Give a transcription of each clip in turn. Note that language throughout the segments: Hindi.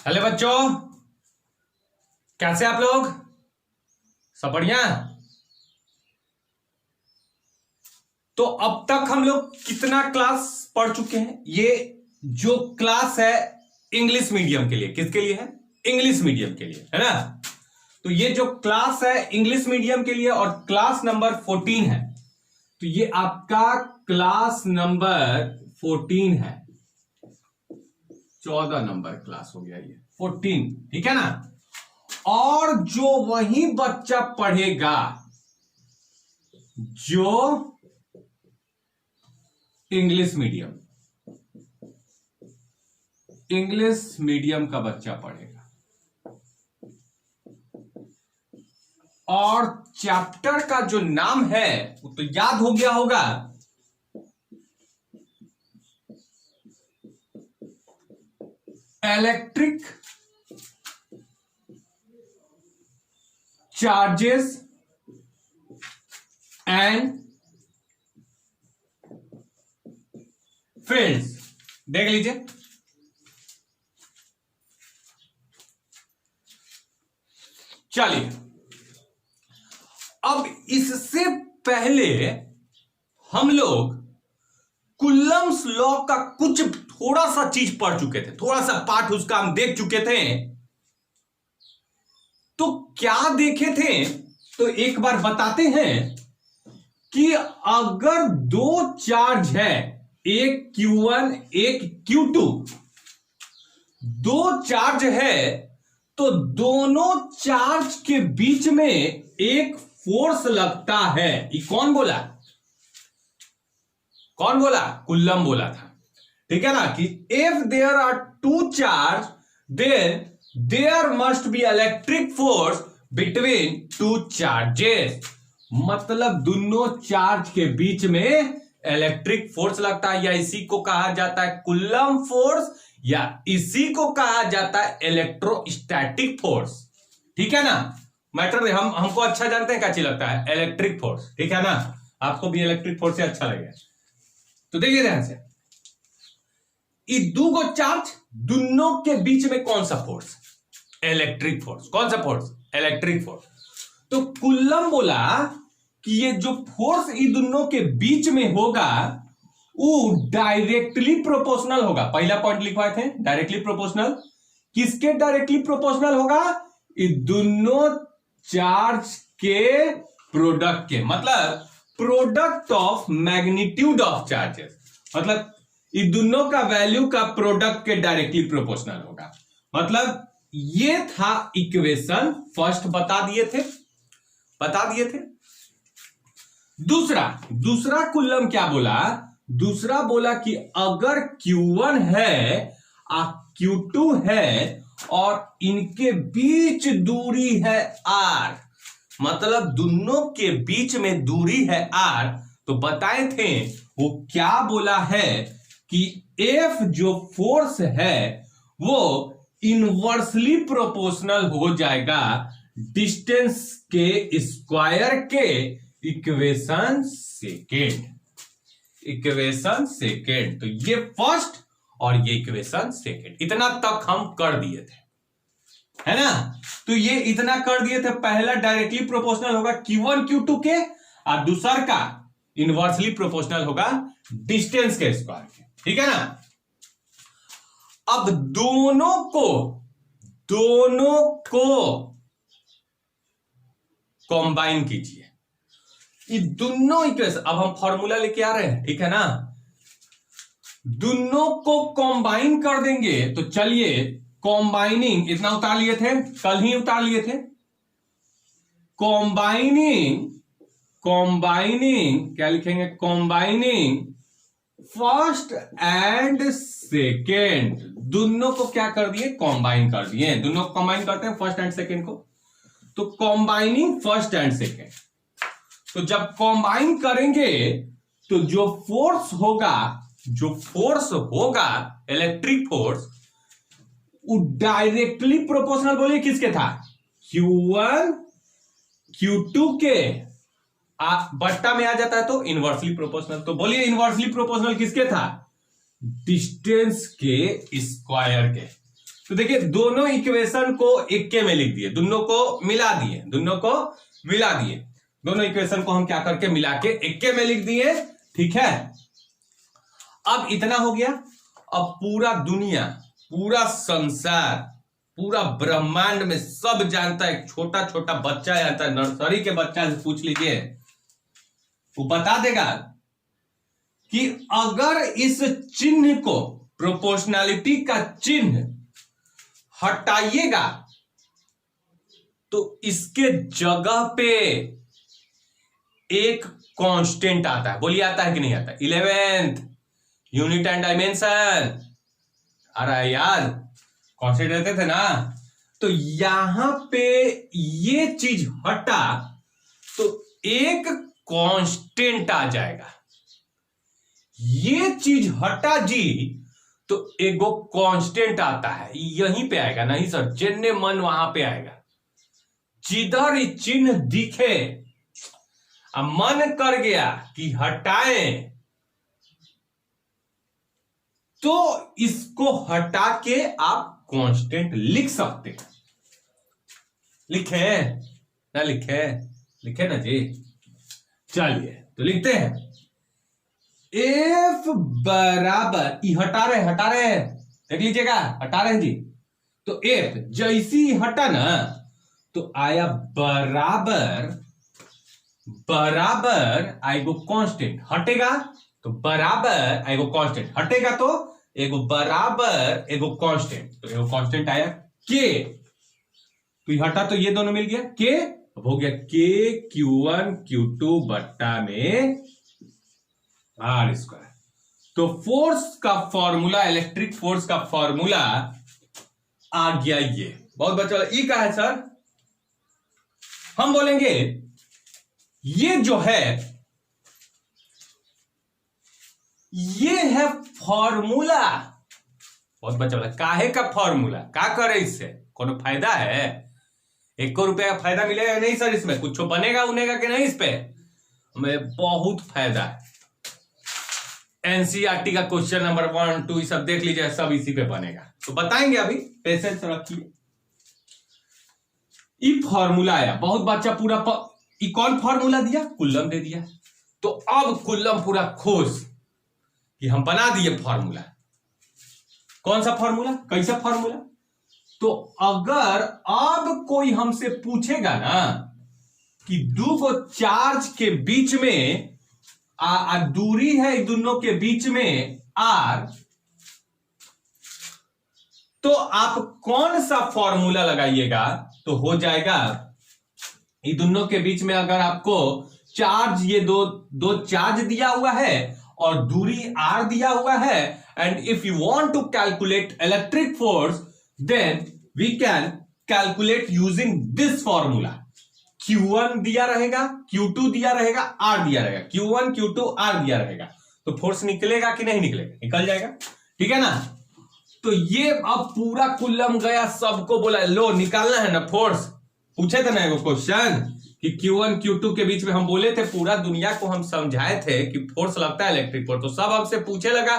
हेलो बच्चों, कैसे आप लोग? सब बढ़िया। तो अब तक हम लोग कितना क्लास पढ़ चुके हैं? ये जो क्लास है इंग्लिश मीडियम के लिए, किसके लिए है? इंग्लिश मीडियम के लिए, है ना? तो ये जो क्लास है इंग्लिश मीडियम के लिए और क्लास नंबर 14 है। तो ये आपका क्लास नंबर 14 है। 14 नंबर क्लास हो गया ये 14, ठीक है ना? और जो वही बच्चा पढ़ेगा जो इंग्लिश मीडियम का बच्चा पढ़ेगा और चैप्टर का जो नाम है वो तो याद हो गया होगा। Electric charges and fields. देख लीजिए, चलिए अब इससे पहले हम लोग कुलम्स लॉ का कुछ थोड़ा सा चीज पढ़ चुके थे, थोड़ा सा पार्ट उसका हम देख चुके थे। तो क्या देखे थे तो एक बार बताते हैं कि अगर दो चार्ज है, एक Q1 एक Q2, दो चार्ज है तो दोनों चार्ज के बीच में एक फोर्स लगता है। ये कौन बोला? कुल्लम बोला था, ठीक है ना? कि if there are two charge then there must be electric force between two charges. मतलब दोनों चार्ज के बीच में इलेक्ट्रिक फोर्स लगता है, या इसी को कहा जाता है कुल्लम फोर्स, या इसी को कहा जाता है इलेक्ट्रोस्टैटिक फोर्स, ठीक है ना? मैटर हमको अच्छा जानते हैं क्या चीज लगता है? इलेक्ट्रिक फोर्स, ठीक है ना? आपको भी इलेक्ट्रिक फोर्स से अच्छा लगेगा। तो देखिए ध्यान से, ये दो गो चार्ज, दोनों के बीच में कौन सा फोर्स? Electric force. कौन सा फोर्स? Electric force. तो कुल्लम बोला कि ये जो फोर्स ये दोनों के बीच में होगा वो डायरेक्टली प्रोपोर्शनल होगा। पहला पॉइंट लिखवाए थे, डायरेक्टली प्रोपोर्शनल। किसके डायरेक्टली प्रोपोर्शनल होगा? ये दोनों चार्ज के प्रोडक्ट के, मतलब product of magnitude of charges, मतलब ये दोनों का वैल्यू का प्रोडक्ट के डायरेक्टली प्रोपोर्शनल होगा। मतलब ये था इक्वेशन फर्स्ट, बता दिए थे। दूसरा कुल्लम क्या बोला? दूसरा बोला कि अगर Q1 है और Q2 है और इनके बीच दूरी है R, मतलब दोनों के बीच में दूरी है R, तो बताए थे वो क्या बोला है कि F जो फोर्स है वो इनवर्सली प्रोपोर्शनल हो जाएगा डिस्टेंस के स्क्वायर के इक्वेशन सेकेंड। तो ये फर्स्ट और ये इक्वेशन सेकेंड, इतना तक हम कर दिए थे, है ना? तो ये इतना कर दिए थे। पहला डायरेक्टली प्रोपोर्शनल होगा Q1 Q2 के, और दूसरा का इनवर्सली प्रोपोर्शनल होगा डिस्टेंस के स्क्वायर के, ठीक है ना? अब दोनों को कंबाइन कीजिए, ये दोनों इक्वेशन। अब हम फॉर्मूला लेके आ रहे हैं, ठीक है ना? दोनों को कंबाइन कर देंगे। तो चलिए कंबाइनिंग, इतना उतार लिए थे, कल ही उतार लिए थे। कंबाइनिंग क्या लिखेंगे? Combining first and second. दोनों को क्या कर दिए? कंबाइन कर दिए। दोनों को कंबाइन करते हैं फर्स्ट एंड सेकेंड को, तो कंबाइनिंग फर्स्ट एंड सेकेंड। तो जब कंबाइन करेंगे तो जो फोर्स होगा इलेक्ट्रिक फोर्स, वो डायरेक्टली प्रोपोर्शनल, बोलिए किसके था? Q1 Q2 के बट्टा में आ जाता है तो इनवर्सली प्रोपोर्शनल। तो बोलिए इनवर्सली प्रोपोर्शनल किसके था? डिस्टेंस के स्क्वायर के। तो देखिए दोनों इक्वेशन को इक्के में लिख दिए, दोनों को मिला दिए, दोनों इक्वेशन को हम क्या करके मिला के इक्के में लिख दिए। ठीक है, अब इतना हो गया। अब पूरा दुनिया, पूरा संसार, पूरा ब्रह्मांड में सब जानता है, छोटा छोटा बच्चा जानता है, नर्सरी के बच्चा से पूछ लीजिए, वो बता देगा कि अगर इस चिन्ह को, प्रोपोर्शनैलिटी का चिन्ह हटाइएगा तो इसके जगह पे एक कांस्टेंट आता है। बोलिए आता है कि नहीं आता? 11th unit and dimension. अरे यार कांस्टेंट रहते थे ना, तो यहां पे ये चीज हटा तो एक कांस्टेंट आ जाएगा। ये चीज हटा जी तो एगो कांस्टेंट आता है, यहीं पे आएगा। नहीं सर, जिन्ने मन वहां पे आएगा, जिधर चिन्ह दिखे, अब मन कर गया कि हटाएं तो इसको हटा के आप कांस्टेंट लिख सकते हैं। लिखे ना? लिखे ना जी। चलिए तो लिखते हैं, एफ बराबर, हटा रहे देख लीजिएगा, हटा रहे हैं जी। तो एफ जैसी हटा ना तो आया बराबर आएगो कांस्टेंट, हटेगा तो बराबर आएगो कांस्टेंट, हटेगा तो एगो बराबर एगो कांस्टेंट, तो एगो कांस्टेंट आया के। तो ये हटा तो ये दोनों मिल गया के, अब हो गया के Q1 Q2 बट्टा में आर स्क्वायर। तो फोर्स का फॉर्मूला, इलेक्ट्रिक फोर्स का फॉर्मूला आ गया ये। बहुत बच्चा ई का है सर, हम बोलेंगे ये जो है ये है फॉर्मूला। बहुत बच्चा बोला काहे का फॉर्मूला, क्या करे इससे, कोनो फायदा है? 1 रुपया का फायदा मिलेगा नहीं सर इसमें? कुछ बनेगा उनेगा कि नहीं? इस पे हमें बहुत फायदा है। एनसीईआरटी का क्वेश्चन नंबर 1, 2 सब देख लीजिए, सब इसी पे बनेगा, तो बताएंगे, अभी पेशेंस रखिए। ये फॉर्मूला आया, बहुत बच्चा पूरा कौन फॉर्मूला दिया? कुल्लम दे दिया। तो अब कुल्लम पूरा खुश कि हम बना दिए फॉर्मूला। कौन सा फॉर्मूला, कैसा फॉर्मूला? तो अगर अब कोई हमसे पूछेगा ना कि दो को चार्ज के बीच में दूरी है दोनों के बीच में आर, तो आप कौन सा फॉर्मूला लगाइएगा? तो हो जाएगा ये दोनों के बीच में अगर आपको चार्ज, ये दो चार्ज दिया हुआ है और दूरी आर दिया हुआ है, and if you want to calculate electric force then we can calculate using this formula. Q1 दिया रहेगा, Q2 दिया रहेगा, R दिया रहेगा, Q1 Q2 R दिया रहेगा, तो फोर्स निकलेगा कि नहीं निकलेगा? निकल जाएगा। ठीक है ना? तो ये अब पूरा कुल्लम गया, सबको बोला लो निकालना है ना फोर्स। पूछे थे ना एगो क्वेश्चन कि Q1 Q2 के बीच में, हम बोले थे पूरा दुनिया को हम समझाए थे कि फोर्स लगता है इलेक्ट्रिक फोर्स, तो सब हमसे पूछे लगा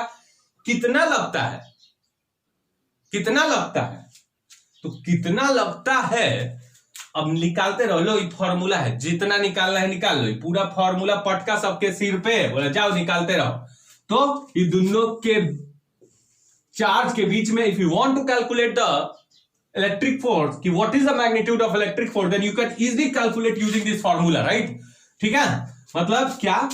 कितना लगता है, कितना लगता है? तो कितना लगता है अब निकालते रहो। लो ये फॉर्मूला है, जितना निकालना है निकाल लो, पूरा फॉर्मूला पटका सबके सिर पे, बोला जाओ निकालते रहो। तो ये दोनों के चार्ज के बीच में, if you want to calculate the electric force कि what is the magnitude of electric force, then you can easily calculate using this formula, right? ठीक है, मतलब क्या,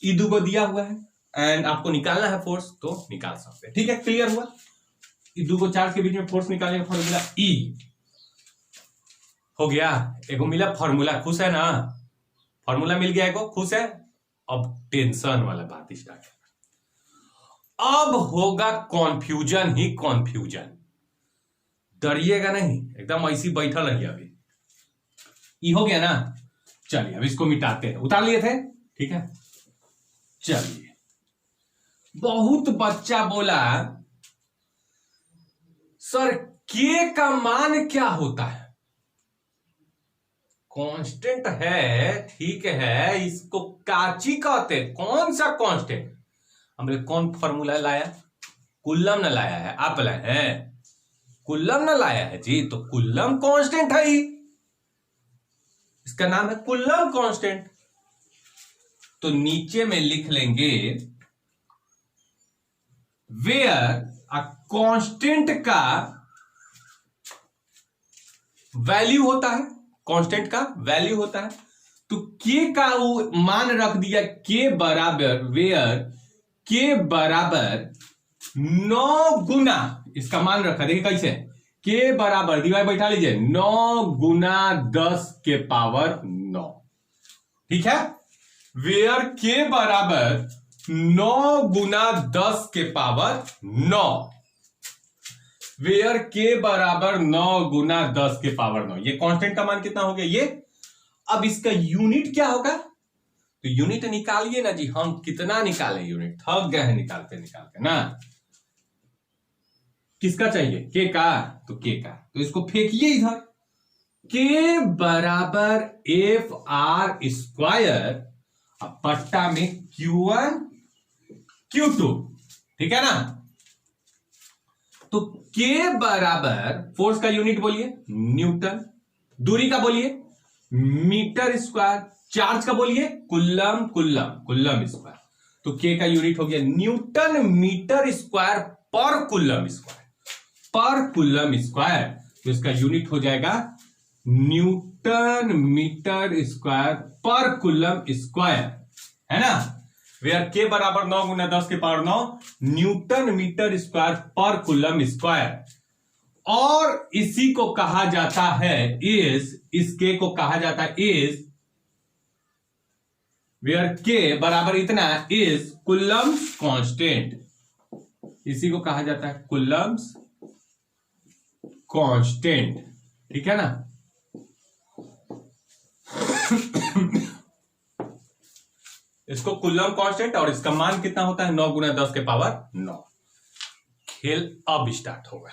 ईदू को दिया हुआ है एंड आपको निकालना है फोर्स, तो निकाल सकते हैं। ठीक है, क्लियर हुआ? ईदू को चार्ज के बीच में फोर्स निकालने का फॉर्मूला ई हो गया। एगो मिला फॉर्मूला, खुश है ना? फॉर्मूला मिल गया, एगो खुश है। अब टेंशन वाला बात स्टार्ट। अब होगा कॉन्फ्यूजन ही कॉन्फ्यूजन। डरिएगा नहीं, एकदम ऐसी बैठल रहिए। अभी ये हो गया ना, चलिए अब इसको मिटाते हैं। उतार लिए थे, ठीक है। चलिए, बहुत बच्चा बोला सर के का मान क्या होता है? कांस्टेंट है, ठीक है, इसको काची कहते हैं। कौन सा कांस्टेंट? हमने कौन फॉर्मूला लाया? कुल्लम ने लाया है, आप लाए हैं। कुल्लम ना लाया है जी, तो कुल्लम कांस्टेंट है ही, इसका नाम है कुल्लम कांस्टेंट। तो नीचे में लिख लेंगे वेयर अ कांस्टेंट का वैल्यू होता है, कांस्टेंट का वैल्यू होता है, तो के का वो मान रख दिया के बराबर, वेयर के बराबर 9 गुना, इसका मान रखा, देखिए कैसे, के बराबर दीवार बैठा लीजिए 9 गुना 10 के पावर 9, ठीक है। वेयर के बराबर 9 गुना 10 के पावर 9, वेयर के बराबर 9 गुना 10 के पावर 9, ये कांस्टेंट का मान कितना हो गया ये। अब इसका यूनिट क्या होगा, तो यूनिट निकालिए ना जी, हम कितना निकाले यूनिट, थक गए हैं निकालते निकालते ना। किसका चाहिए, के का, तो के का, तो इसको फेंकिए इधर, के बराबर एफ आर स्क्वायर पट्टा में Q1 Q2, ठीक है ना। तो के बराबर फोर्स का यूनिट बोलिए न्यूटन, दूरी का बोलिए मीटर स्क्वायर, चार्ज का बोलिए कुल्लम, कुल्लम कुल्लम स्क्वायर, तो के का यूनिट हो गया न्यूटन मीटर स्क्वायर पर कुल्लम स्क्वायर, पर कुल्लम स्क्वायर, तो इसका यूनिट हो जाएगा न्यूटन मीटर स्क्वायर पर कुल्लम स्क्वायर, है ना। वेयर के बराबर 9 गुना 10 के पावर 9 न्यूटन मीटर स्क्वायर पर कुल्लम स्क्वायर, और इसी को कहा जाता है इस के को कहा जाता है वेयर के बराबर इतना इज कुल्लम्स कांस्टेंट, इसी को कहा जाता है कुल्लम्स कांस्टेंट, ठीक है ना। इसको कुल्लम कांस्टेंट, और इसका मान कितना होता है 9 गुना 10 के पावर 9। खेल अब स्टार्ट होगा।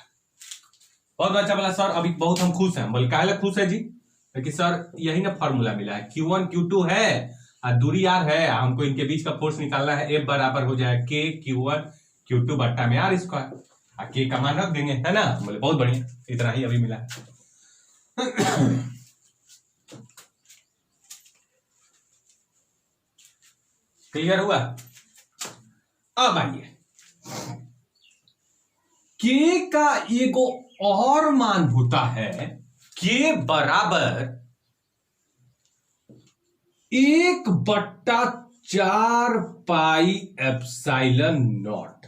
बहुत अच्छा बोला सर, अभी बहुत हम खुश हैं। बोले काहे खुश है जी, क्योंकि सर यही ना फॉर्मूला मिला है, Q1 Q2 है और दूरी R है, हमको इनके बीच का फोर्स निकालना है, F बराबर हो जाए के Q1 Q2 बट्टा में R स्क्वायर, के का मान रख देंगे, है ना। बोले बहुत बढ़िया, इतना ही अभी मिला है। क्लियर हुआ। अब आइए, के का एक और मान होता है, के बराबर 1/4 पाई एप्सिलॉन नॉट।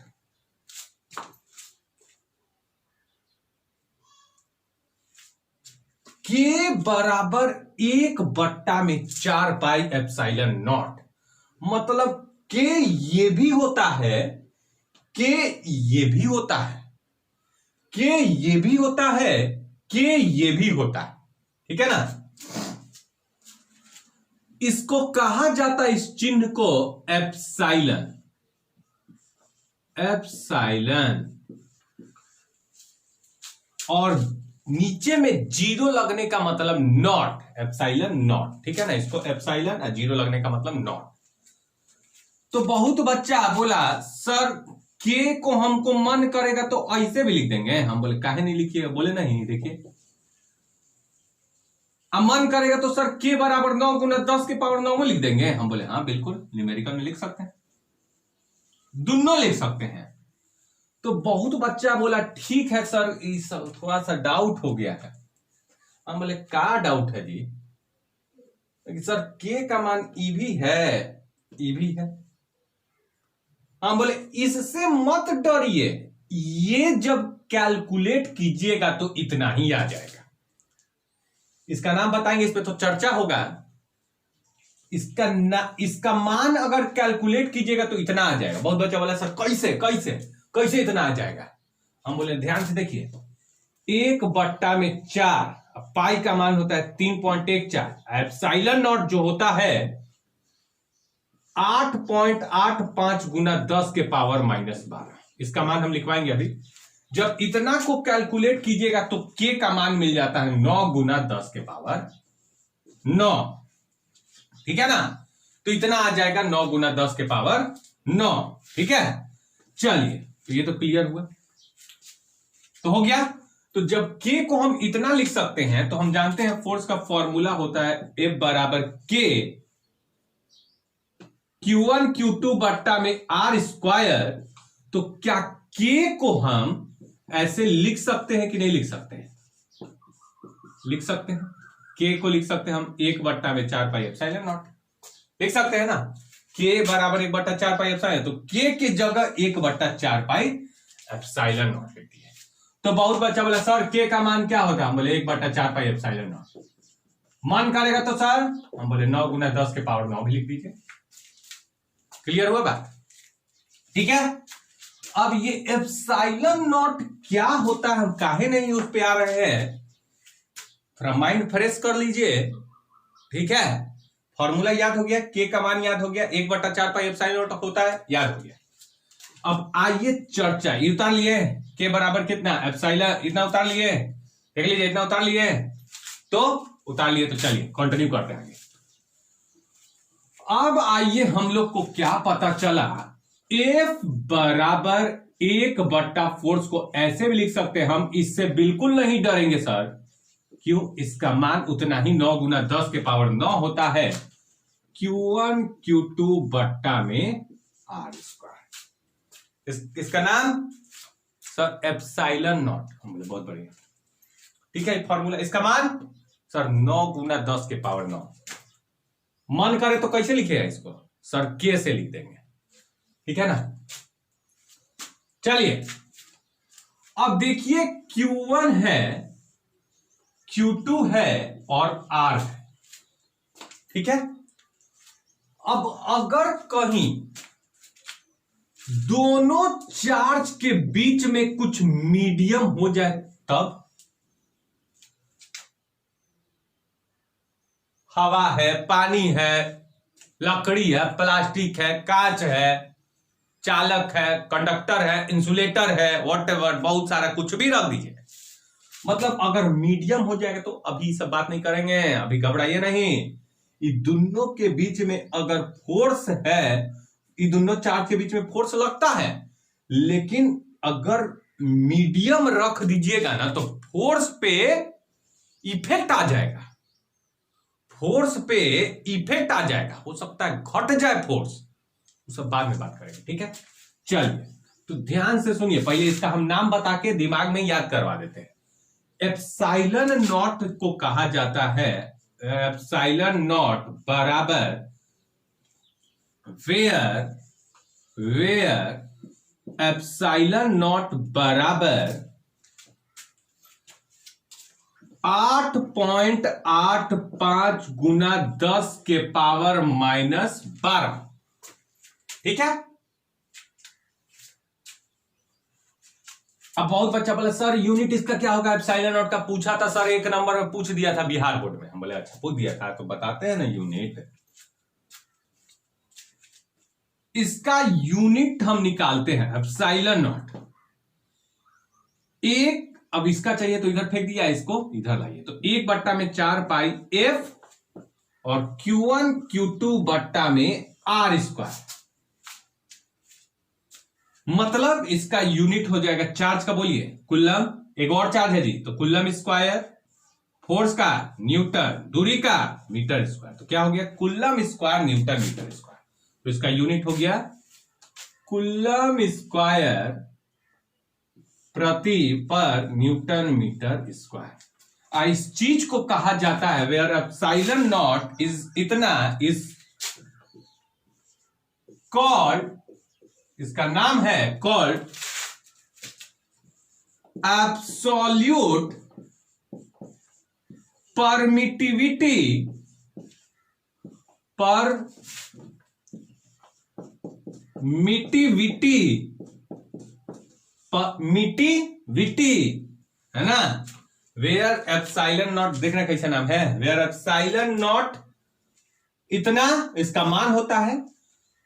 के बराबर 1/4 पाई एप्सिलॉन नॉट, मतलब के ये भी होता है, के ये भी होता है, के ये भी होता है, के ये भी होता है, ठीक है ना। इसको कहा जाता है, इस चिन्ह को एप्सिलॉन, एप्सिलॉन, और नीचे में जीरो लगने का मतलब नॉट, एप्सिलॉन नॉट, ठीक है ना। इसको एप्सिलॉन और जीरो लगने का मतलब नॉट। तो बहुत बच्चा बोला सर के को हमको मन करेगा तो ऐसे भी लिख देंगे, हम बोले काहे नहीं लिखिएगा, बोले नहीं, देखिए अब मन करेगा तो सर के बराबर 9 गुना 10 के पावर 9 में लिख देंगे, हम बोले हाँ बिल्कुल, न्यूमेरिकल में लिख सकते हैं, दोनों लिख सकते हैं। तो बहुत बच्चा बोला ठीक है सर, इस थोड़ा सा डाउट हो गया है। हम बोले क्या डाउट है जी, सर के का मान ई भी है, ई भी है। हम बोले इससे मत डरिए, ये जब कैलकुलेट कीजिएगा तो इतना ही आ जाएगा। इसका नाम बताएंगे, इस पे तो चर्चा होगा। इसका मान अगर कैलकुलेट कीजिएगा तो इतना आ जाएगा। बहुत बच्चा बोला सर कैसे कैसे कैसे इतना आ जाएगा। हम बोले ध्यान से देखिए, 1/4, पाई का मान होता है 3.14, एप्सिलॉन नॉट जो होता है 8.85 गुना 10 के पावर -12, इसका मान हम लिखवाएंगे अभी। जब इतना को कैलकुलेट कीजिएगा तो के का मान मिल जाता है 9 गुना 10 के पावर 9, ठीक है ना। तो इतना आ जाएगा 9 गुना 10 के पावर 9, ठीक है। चलिए, तो ये तो क्लियर हुआ, तो हो गया। तो जब K को हम इतना लिख सकते हैं तो हम जानते हैं फोर्स का फॉर्मूला होता है F बराबर K Q1 Q2 बट्टा में R स्क्वायर। तो क्या K को हम ऐसे लिख सकते हैं कि नहीं लिख सकते हैं? लिख सकते हैं। K को लिख सकते हैं हम 1/4 पाई एप्सिलॉन नॉट लिख सकते हैं ना। K बराबर 1/4 पाई एप्सिलॉन, तो K की जगह 1/4 पाई एप्सिलॉन नॉट लिख दिए। तो बहुत बच्चा बोला सर K का मान क्या होता है? हम बोले 1/4 पाई एप्सिलॉन नॉट। मान करेगा तो सर हम बोले 9 गुना 10 के पावर 9 भी लिख दीजिए। क्लियर हुआ बात? ठीक है। अब ये एप्सिलॉन नॉट क्या होता है, हम काहे नहीं उस पे आ रहे हैं, थोड़ा माइंड फ्रेश कर लीजिए। ठीक है, फॉर्मूला याद हो गया, K का मान याद हो गया, 1/4 पाई एप्सिलॉन नॉट होता है, याद हो गया। अब आइए चर्चा, ये उतार लिए K बराबर कितना एप्सिलॉन, इतना उतार लिए, देख लीजिए इतना उतार लिए, तो उतार लिए। तो चलिए कंटिन्यू करते हैं आगे। अब आइए हम लोग को क्या पता चला, F बराबर 1/4 को ऐसे भी लिख सकते हैं हम, इससे बिल्कुल नहीं डरेंगे सर। क्यों? इसका मान उतना ही 9 गुना 10 के पावर 9 होता है Q1 Q2 बट्टा में R स्क्वायर। इसका नाम सर एप्सिलॉन नॉट, हम बोले बहुत बढ़िया। ठीक है, फॉर्मूला, इसका मान सर 9 गुना 10 के पावर 9। मन करे तो कैसे लिखेगा इसको सर? K से लिख देंगे। ठीक है ना। चलिए अब देखिए Q1 है, Q2 है और R है। ठीक है। अब अगर कहीं दोनों चार्ज के बीच में कुछ मीडियम हो जाए तब, हवा है, पानी है, लकड़ी है, प्लास्टिक है, कांच है, चालक है, कंडक्टर है, इंसुलेटर है, व्हाटएवर, बहुत सारा कुछ भी रख दीजिए। मतलब अगर मीडियम हो जाएगा तो अभी सब बात नहीं करेंगे, अभी घबराइए नहीं। ये दोनों के बीच में अगर फोर्स है, ये दोनों चार्ज के बीच में फोर्स लगता है, लेकिन अगर मीडियम रख दीजिएगा ना तो फोर्स पे इफेक्ट आ जाएगा। फोर्स पे इफेक्ट आ जाएगा, हो सकता है घट जाए फोर्स, वो सब बाद में बात करेंगे। ठीक है। चलिए तो ध्यान से सुनिए, पहले इसका हम नाम बता के दिमाग में याद करवा देते हैं। एप्सिलॉन नॉट को कहा जाता है, एप्सिलॉन नॉट बराबर वेयर एप्सिलॉन नॉट बराबर 8.85 गुना 10 के पावर -12। ठीक है। अब बहुत बच्चा बोला सर यूनिट इसका क्या होगा? एप्सिलॉन नॉट का पूछा था सर, 1 नंबर में पूछ दिया था बिहार बोर्ड में। हम बोले अच्छा पूछ दिया था तो बताते हैं ना यूनिट। इसका यूनिट हम निकालते हैं एप्सिलॉन नॉट। एक, अब इसका चाहिए तो इधर फेंक दिया, इसको इधर लाइए, तो 1/4 पाई F और Q1 Q2 बट्टा में R स्क्वायर। मतलब इसका यूनिट हो जाएगा चार्ज का, बोलिए कुलम। एक और चार्ज है जी, तो कुलम स्क्वायर, फोर्स का न्यूटन, दूरी का मीटर स्क्वायर। तो क्या हो गया? Coulomb square newton metre square. तो इसका यूनिट हो गया कुलम स्क्वायर प्रति पर न्यूटन मीटर स्क्वायर। इस चीज को कहा जाता है वेयर एप्सिलॉन नॉट इज इतना इज कॉल्ड, इसका नाम है कॉल्ड एब्सोल्यूट परमिटिविटी है ना। वेयर एप्सिलॉन नॉट, देखना कैसा नाम है, वेयर एप्सिलॉन नॉट इतना इसका मान होता है।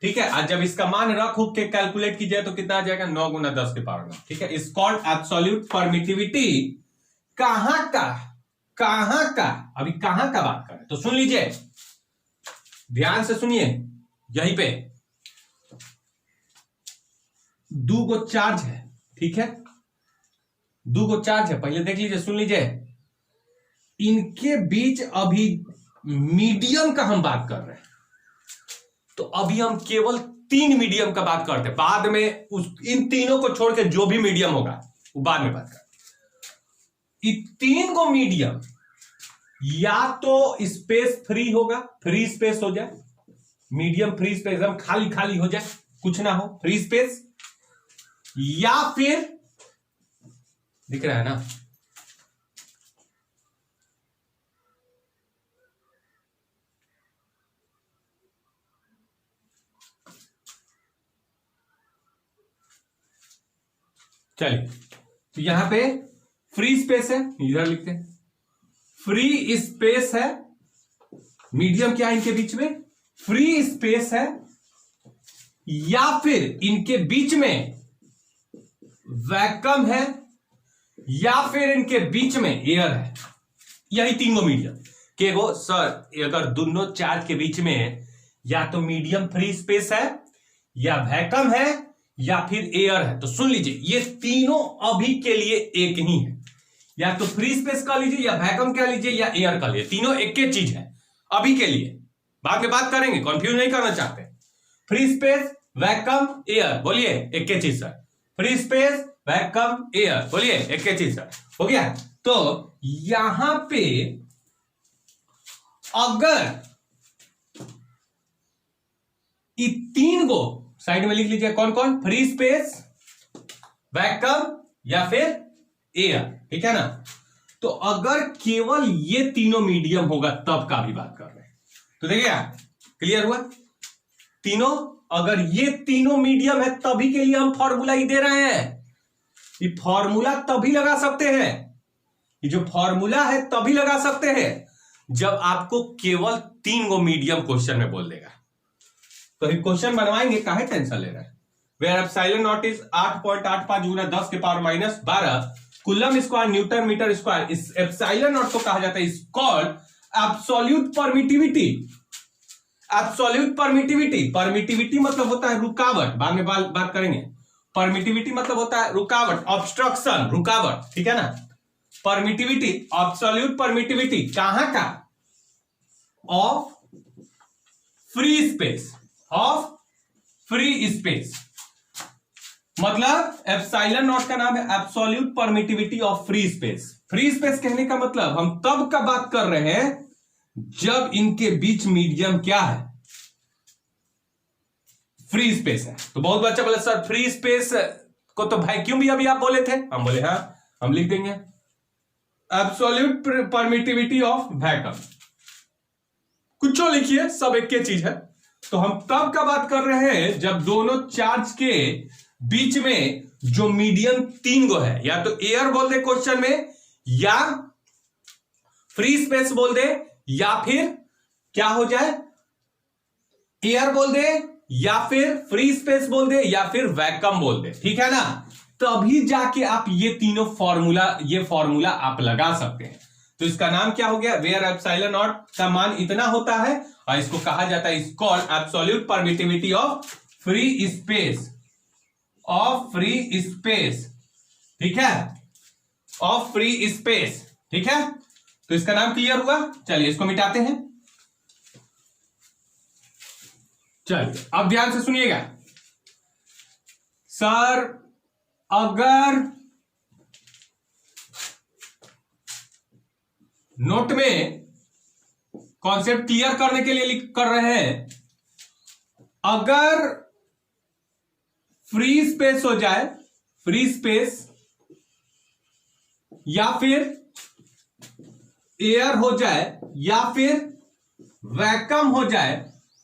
ठीक है। आज जब इसका मान रख के कैलकुलेट कीजिए तो कितना आ जाएगा? 9 गुना 10 के पावर 9। ठीक है। Is called absolute permittivity. कहां का अभी कहां का बात करें तो सुन लीजिए, ध्यान से सुनिए। यहीं पे 2 गो चार्ज है। ठीक है। दो को चार्ज है, पहले देख लीजिए, सुन लीजिए, इनके बीच अभी मीडियम का हम बात कर रहे हैं, तो अभी हम केवल 3 मीडियम का बात करते हैं, बाद में इन तीनों को छोड़ के जो भी मीडियम होगा वो बाद में बात करते हैं। 3 को मीडियम या तो स्पेस फ्री होगा, फ्री स्पेस हो जाए, मीडियम फ्री स्पेस एकदम खाली खाली हो जाए, कुछ ना हो, फ्री स्पेस, या फिर दिख रहा है ना, चलिए, तो यहां पे फ्री स्पेस है, इधर लिखते हैं, फ्री स्पेस है, मीडियम क्या है इनके बीच में, फ्री स्पेस है, या फिर इनके बीच में वैक्यूम है, या फिर इनके बीच में एयर है। यही 3 को मीडियम के वो सर, अगर दोनों चार्ज के बीच में या तो मीडियम फ्री स्पेस है, या वैक्यूम है, या फिर एयर है, तो सुन लीजिए, ये तीनों अभी के लिए एक ही है, या तो फ्री स्पेस का लीजिए, या वैक्यूम का लीजिए, या एयर का लीजिए, तीनों एक ही चीज है अभी के लिए, बाद में बात करेंगे, कंफ्यूज नहीं करना चाहते। फ्री स्पेस, वैक्यूम, एयर, बोलिए एक ही चीज sir, free space, vacuum, air, बोलिए एक ही चीज सर, हो गया। तो यहां पे अगर ये 3 को साइड में लिख लीजिए, कौन कौन, फ्री स्पेस, वैक्यूम, या फिर एयर, ठीक है ना। तो अगर केवल ये तीनों मीडियम होगा तब का भी बात कर रहे हैं, तो देखिए क्लियर हुआ, तीनों, अगर ये तीनों मीडियम है तभी के लिए हम फॉर्मूला ही दे रहे हैं। ये फॉर्मूला तभी लगा सकते हैं, ये जो फॉर्मूला है तभी लगा सकते हैं जब आपको केवल 3 को मीडियम क्वेश्चन में बोल देगा। तो ये क्वेश्चन बनवाएंगे, काहे टेंशन ले रहे हैं। वेयर एप्सिलॉन नॉट इज 8.85 गुना 10 के power minus 12 coulomb square newton metre square. इस एप्सिलॉन नॉट को कहा जाता है, is called absolute permittivity. Absolute permittivity, permittivity मतलब होता है रुकावट, बाद में बात करेंगे। परमिटिविटी मतलब होता है रुकावट, ऑब्स्ट्रक्शन, रुकावट, ठीक है ना। परमिटिविटी, एब्सोल्यूट परमिटिविटी कहां का, of free space, of free space, मतलब एप्सिलॉन नॉट का नाम है absolute permittivity of free space. Free space कहने का मतलब हम तब का बात कर रहे हैं जब इनके बीच मीडियम क्या है, फ्री स्पेस है। तो बहुत बच्चा बोले सर फ्री स्पेस को तो वैक्यूम भी अभी आप बोले थे, हम बोले हाँ, हम लिख देंगे एब्सोल्यूट परमिटिविटी ऑफ वैक्यूम, कुछ लिखिए, सब एक ही चीज है। तो हम तब का बात कर रहे हैं जब दोनों चार्ज के बीच में जो मीडियम 3 गो है, या तो एयर बोल दे क्वेश्चन में, या फ्री स्पेस बोल दे, या फिर क्या हो जाए, एयर बोल दे, या फिर फ्री स्पेस बोल दे, या फिर वैक्यूम बोल दे, ठीक है ना। तभी जाके आप ये तीनों फॉर्मूला, ये फॉर्मूला आप लगा सकते हैं। तो इसका नाम क्या हो गया, वेयर एप्सिलॉन नॉट का मान इतना होता है, और इसको कहा जाता है, is called absolute permittivity of free space, of free space, ठीक है, ऑफ फ्री स्पेस, ठीक है। तो इसका नाम क्लियर हुआ। चलिए इसको मिटाते हैं। चलिए अब ध्यान से सुनिएगा सर, अगर नोट में कॉन्सेप्ट क्लियर करने के लिए कर रहे हैं, अगर फ्री स्पेस हो जाए, फ्री स्पेस, या फिर एयर हो जाए, या फिर वैक्यूम हो जाए,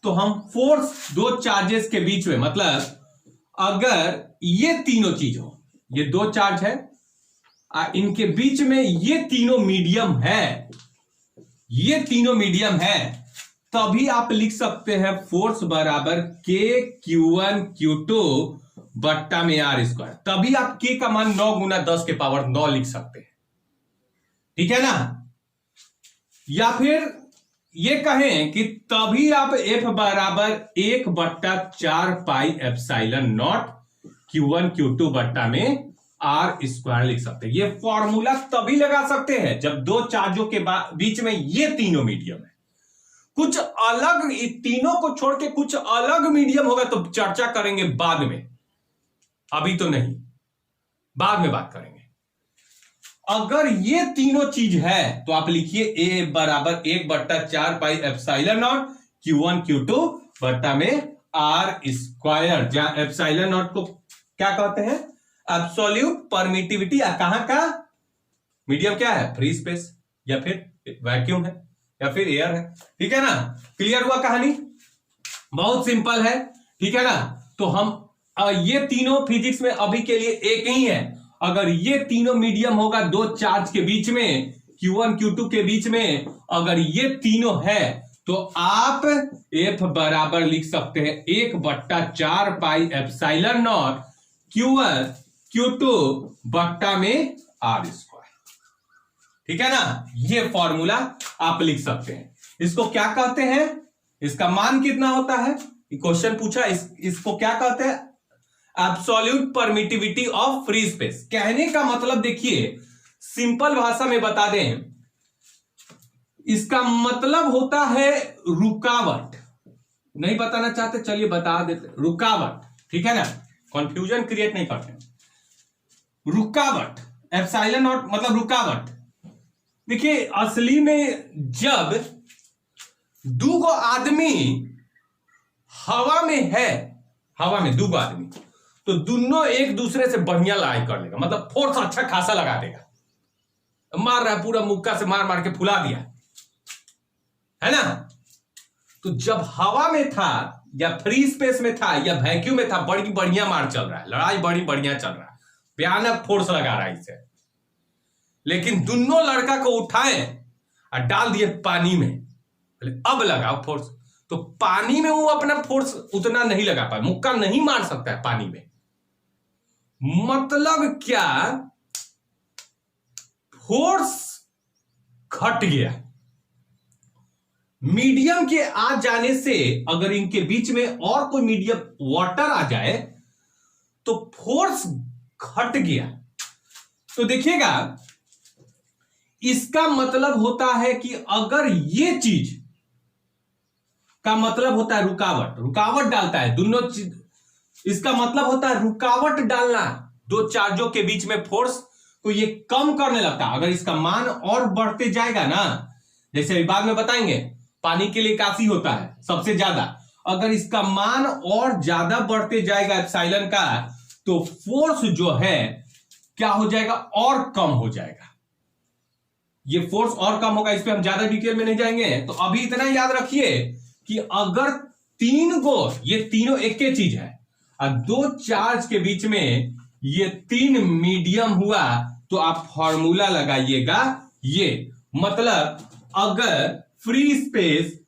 तो हम फोर्स दो चार्जेस के बीच में, मतलब अगर ये तीनों चीज हो, ये 2 चार्ज है, इनके बीच में ये तीनों मीडियम है, ये तीनों मीडियम है, तभी आप लिख सकते हैं फोर्स बराबर KQ1Q2 बट्टा में R स्क्वायर। तभी आप K का मान 9 गुना 10 के पावर 9 लिख सकते हैं, ठीक है ना। या फिर ये कहें कि तभी आप F बराबर 1/4 pi epsilon not Q1 Q2 बट्टा में आर स्क्वायर लिख सकते हैं। ये फॉर्मूला तभी लगा सकते हैं जब दो चार्जों के बीच में ये तीनों मीडियम है। कुछ अलग, तीनों को छोड़ के कुछ अलग मीडियम होगा तो चर्चा करेंगे बाद में, अभी तो नहीं, बाद में बात करेंगे। अगर ये तीनों चीज है तो आप लिखिए ए बराबर 1/4 pi epsilon not Q1 Q2 बट्टा में आर स्क्वायर, जहां एप्सिलॉन नॉट को क्या कहते हैं? Absolute permittivity. कहां का मीडियम क्या है? फ्री स्पेस या फिर वैक्यूम है या फिर एयर है। ठीक है ना? क्लियर हुआ कहानी? बहुत सिंपल है। ठीक है ना? तो हम ये तीनों फिजिक्स में अभी के लिए एक ही है। अगर ये तीनों मीडियम होगा दो चार्ज के बीच में, Q1 Q2 के बीच में, अगर ये तीनों है तो आप F बराबर लिख सकते हैं 1/4 pi epsilon not Q1 Q2 बट्टा में आर स्क्वायर। ठीक है ना? ये फॉर्मूला आप लिख सकते हैं। इसको क्या कहते हैं? इसका मान कितना होता है? क्वेश्चन पूछा, इसको क्या कहते हैं? Absolute permittivity of free space. कहने का मतलब देखिए, सिंपल भाषा में बता दें, इसका मतलब होता है रुकावट। नहीं बताना चाहते? चलिए बता देते, रुकावट। ठीक है ना? कंफ्यूजन क्रिएट नहीं करते। रुकावट, एप्सिलॉन नॉट मतलब रुकावट। देखिए, असली में जब दो आदमी हवा में है, हवा में दो आदमी, तो दोनों एक दूसरे से बढ़िया लड़ाई कर लेगा, मतलब फोर्स अच्छा खासा लगा देगा। मार रहा है, पूरा मुक्का से मार मार के फुला दिया, है ना? तो जब हवा में था या फ्री स्पेस में था या वैक्यूम में था, बड़ी बढ़िया मार चल रहा है, लड़ाई बड़ी बढ़िया चल रहा है, भयानक फोर्स लगा रहा है इसे। लेकिन दोनों लड़का को उठाए और डाल दिए पानी में, अब लगाओ फोर्स। तो पानी में वो अपना फोर्स उतना नहीं लगा पाए, मुक्का नहीं मार सकता है पानी में। मतलब क्या? फोर्स घट गया। मीडियम के आ जाने से अगर इनके बीच में और कोई मीडियम वाटर आ जाए तो फोर्स घट गया। तो देखिएगा, इसका मतलब होता है कि अगर ये चीज का मतलब होता है रुकावट, रुकावट डालता है दोनों चीज, इसका मतलब होता है रुकावट डालना दो चार्जों के बीच में फोर्स को ये कम करने लगता है। अगर इसका मान और बढ़ते जाएगा ना, जैसे अभी बाद में बताएंगे, पानी के लिए काफी होता है सबसे ज्यादा, अगर इसका मान और ज्यादा बढ़ते जाएगा एप्सिलॉन का, तो फोर्स जो है क्या हो जाएगा? और कम हो जाएगा। ये फोर्स और कम होगा, इस पे हम ज्यादा डिटेल में नहीं जाएंगे। तो अभी इतना याद रखिए कि अगर तीन को, ये तीनों एक ही चीज है, और दो चार्ज के बीच में ये तीन मीडियम हुआ तो आप फॉर्मूला लगाइएगा ये। मतलब अगर फ्री स्पेस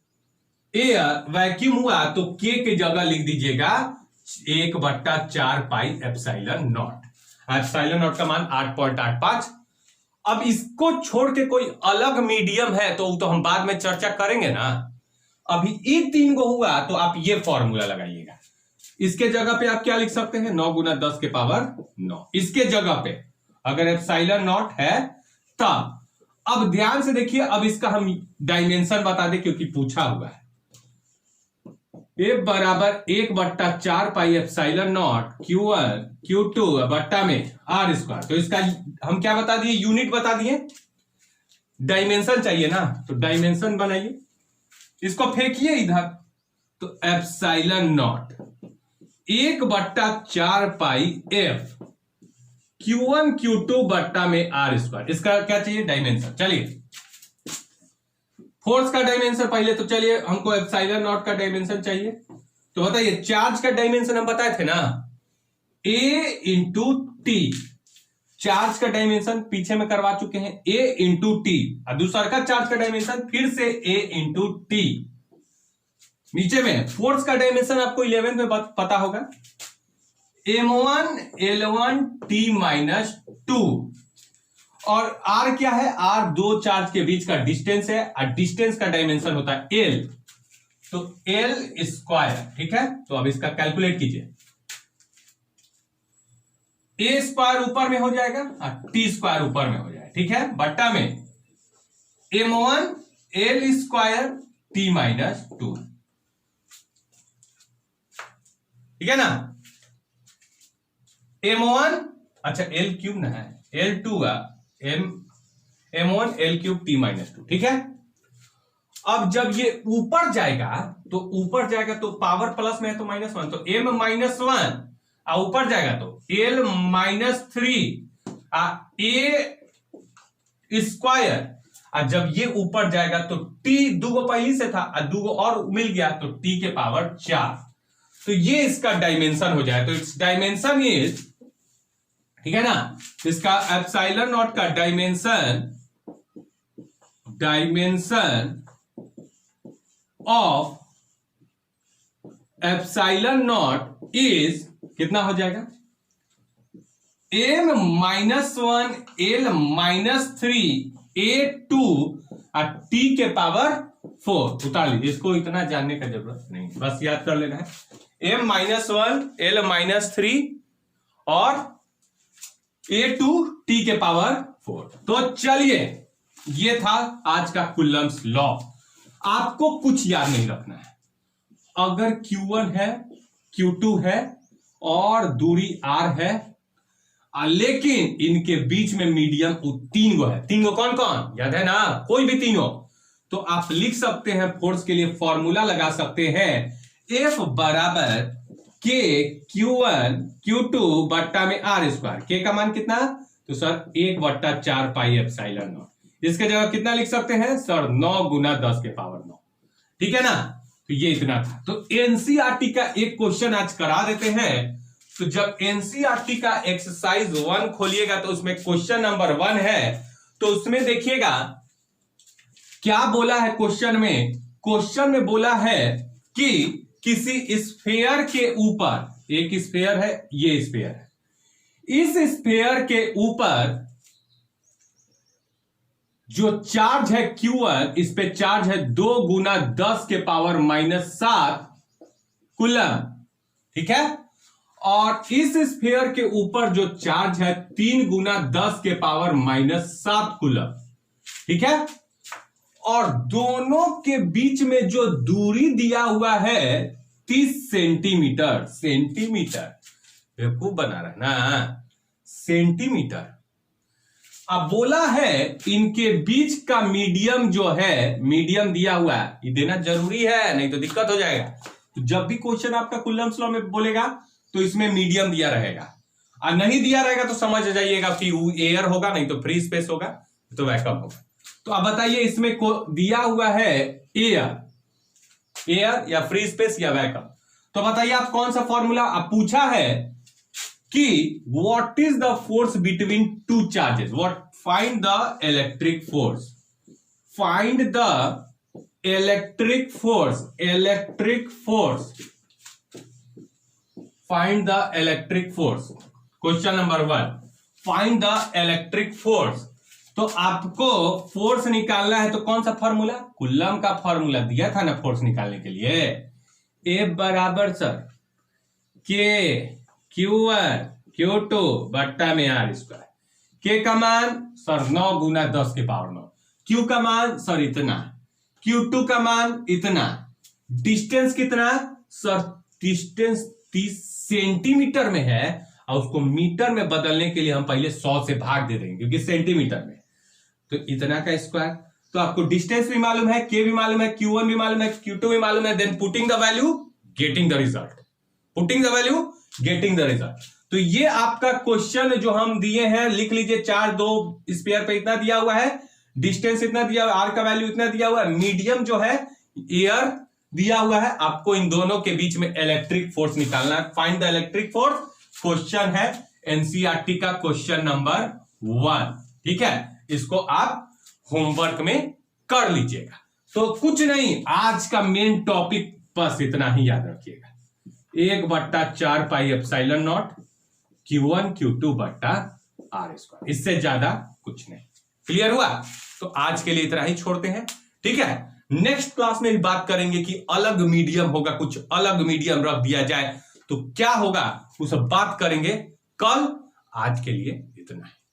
एयर वैक्यूम हुआ तो के की जगह लिख दीजिएगा 1/4 pi epsilon not. Epsilon not का मान 8.85। अब इसको छोड़ के कोई अलग मीडियम है तो हम बाद में चर्चा करेंगे ना। अभी ये तीन को हुआ तो आप ये फॉर्मूला लगाइएगा। इसके जगह पे आप क्या लिख सकते हैं? 9 × 10 के पावर 9। इसके जगह पे अगर एप्सिलॉन नॉट है तब। अब ध्यान से देखिए, अब इसका हम डायमेंशन बता दें क्योंकि पूछा हुआ है। ए बराबर 1/4 pi epsilon not Q1 Q2 बट्टा में आर स्क्वायर। तो इसका हम क्या बता दिए? यूनिट बता दिए। डायमेंशन चाहिए ना, तो डायमेंशन बनाइए, इसको फेंकिए इधर। तो epsilon not 1/4 pi F Q1 Q2 बट्टा में आर स्क्वायर। इसका क्या चाहिए? डायमेंशन। चलिए फोर्स का डायमेंशन पहले, तो चलिए हमको एप्सिलॉन नॉट का डायमेंशन चाहिए। तो बताइए, चार्ज का डायमेंशन हम बताए थे ना, A × T। चार्ज का डायमेंशन पीछे में करवा चुके हैं, A × T। और दूसरा का चार्ज का डायमेंशन फिर से A × T। नीचे में फोर्स का डायमेंशन आपको 11th में पता होगा, M1 L1 T-2। और R क्या है? R दो चार्ज के बीच का डिस्टेंस है, और डिस्टेंस का डायमेंशन होता है L, तो L स्क्वायर। ठीक है, तो अब इसका कैलकुलेट कीजिए। ए स्क्वायर ऊपर में हो जाएगा और टी स्क्वायर ऊपर में हो जाएगा, ठीक है, बट्टा में m1 l square t minus 2, ठीक है ना। m1 अच्छा l क्यूब ना है, l2 m1 l cube t minus 2, ठीक है। अब जब ये ऊपर जाएगा तो पावर प्लस में है तो -1, तो m -1 ऊपर जाएगा तो l -3 a स्क्वायर, और जब ये ऊपर जाएगा तो t दूगो पहले से था और दूगो और मिल गया तो t के पावर 4, तो ये इसका डायमेंशन हो जाए। तो इट्स डायमेंशन इज, ठीक है ना, इसका एप्सिलॉन नॉट का dimension of epsilon not is कितना हो जाएगा, m -1 l -3 a2 और t के पावर 4। उतार लीजिए इसको, इतना जानने का जरूरत नहीं, बस याद कर लेना है m -1 l -3 और a2 t के पावर 4। तो चलिए ये था आज का कुलम्स लॉ। आपको कुछ याद नहीं रखना है, अगर Q1 है Q2 है और दूरी R है, लेकिन इनके बीच में मीडियम तीन गो है, तीन गो कौन कौन याद है ना, कोई भी तीनों, तो आप लिख सकते हैं फोर्स के लिए फॉर्मूला लगा सकते हैं F बराबर K Q1 Q2 बट्टा में R स्क्वायर। K का मान कितना, तो सर 1/4 पाई एप्सिलॉन नॉट। इसके जगह कितना लिख सकते हैं सर, 9 गुना 10 के पावर 9, ठीक है ना। तो ये इतना था। तो एनसीईआरटी का एक क्वेश्चन आज करा देते हैं। तो जब एनसीईआरटी का एक्सरसाइज 1 खोलिएगा तो उसमें क्वेश्चन नंबर 1 है, तो उसमें देखिएगा क्या बोला है क्वेश्चन में बोला है कि किसी स्फीयर के ऊपर, एक स्फीयर है, ये स्फीयर है, इस स्फीयर के ऊपर जो चार्ज है Q1, इस पे चार्ज है 2 गुना 10 के पावर -7 कूलम, ठीक है। और इस स्फीयर के ऊपर जो चार्ज है 3 गुना 10 के पावर -7 कूलम, ठीक है। और दोनों के बीच में जो दूरी दिया हुआ है 30 सेंटीमीटर, बेवकूफ बना रहा है ना, सेंटीमीटर। अब बोला है इनके बीच का मीडियम जो है, मीडियम दिया हुआ है, ये देना जरूरी है, नहीं तो दिक्कत हो जाएगा। तो जब भी क्वेश्चन आपका कूलम्स लॉ में बोलेगा तो इसमें मीडियम दिया रहेगा, और नहीं दिया रहेगा तो समझ जाइएगा कि एयर होगा, नहीं तो फ्री स्पेस होगा, तो वैक्यूम होगा। तो अब बताइए इसमें दिया हुआ है एयर या फ्री स्पेस या वैक्यूम, तो बताइए आप कौन सा फॉर्मूला, आप पूछा है कि what is the force between two charges, find the electric force, find the electric force. Question number 1, find the electric force. तो आपको फोर्स निकालना है तो कौन सा फॉर्मूला, कूलम का फॉर्मूला दिया था ना फोर्स निकालने के लिए, F बराबर सर K Q1 Q2 बट्टा में R स्क्वायर। K का मान सर 9 गुना 10 के पावर 9, Q का मान सर इतना, Q2 का मान इतना, डिस्टेंस कितना सर, डिस्टेंस 30 सेंटीमीटर में है, और उसको मीटर में बदलने के लिए हम पहले 100 से भाग दे देंगे क्योंकि सेंटीमीटर में, तो इतना का स्क्वायर। तो आपको डिस्टेंस भी मालूम है, K भी मालूम है, Q1 भी मालूम है, Q2 भी मालूम है, then putting the value getting the result, तो ये आपका क्वेश्चन जो हम दिए हैं लिख लीजिए। 4 2 स्फीयर पे इतना दिया हुआ है, डिस्टेंस इतना दिया हुआ है, R का वैल्यू इतना दिया हुआ है, मीडियम जो है एयर दिया हुआ है, आपको इन दोनों के बीच में इलेक्ट्रिक फोर्स निकालना है। Find the electric force, question है एनसीईआरटी का क्वेश्चन नंबर 1, ठीक है। इसको आप होमवर्क में कर लीजिएगा। तो कुछ नहीं, आज का मेन टॉपिक बस इतना ही याद रखिएगा, 1/4 pi epsilon not Q1 Q2 बट्टा R स्क्वायर, इससे ज्यादा कुछ नहीं। क्लियर हुआ? तो आज के लिए इतना ही छोड़ते हैं, ठीक है। नेक्स्ट क्लास में भी बात करेंगे कि अलग मीडियम होगा, कुछ अलग मीडियम रख दिया जाए तो क्या होगा, वो सब बात करेंगे कल। आज के लिए इतना है।